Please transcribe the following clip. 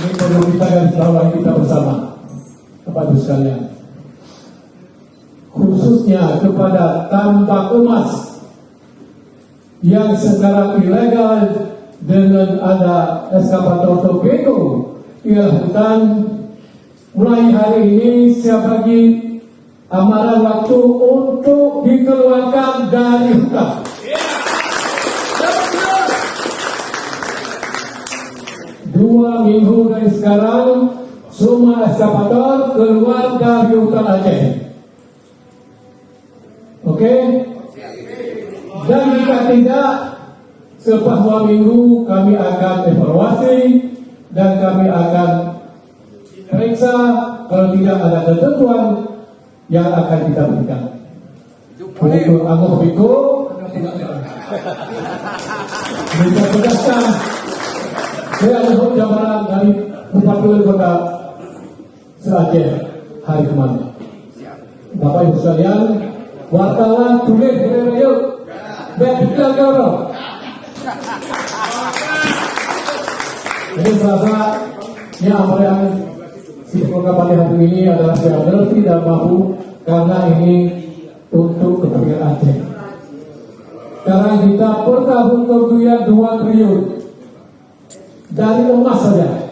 Ini perlu kita garis bawahi kita bersama, Bapak Ibu sekalian. Khususnya kepada tambak emas yang secara ilegal dengan ada eskavator torpedo di hutan, mulai hari ini saya bagi amaran waktu untuk dikeluarkan dari hutan. 2 minggu dari sekarang semua eskavator keluar dari hutan Aceh. Oke? Dan jika tidak, selepas 2 minggu kami akan evaluasi dan kami akan periksa kalau tidak ada ketentuan yang akan kita berikan. Untuk Anggoh Biko, bisa tegaskan, saya luhut jabatan dari Bupati Wali Kota Aceh hari kemarin. Bapak Ibu sekalian, wartawan tulis yuk, dan kita dorong. Jadi serasa yang amalan si Kapolri hari ini adalah saya tidak mampu karena ini untuk kepentingan Aceh. Sekarang kita per tahun kerugian 2 triliun dari emas saja.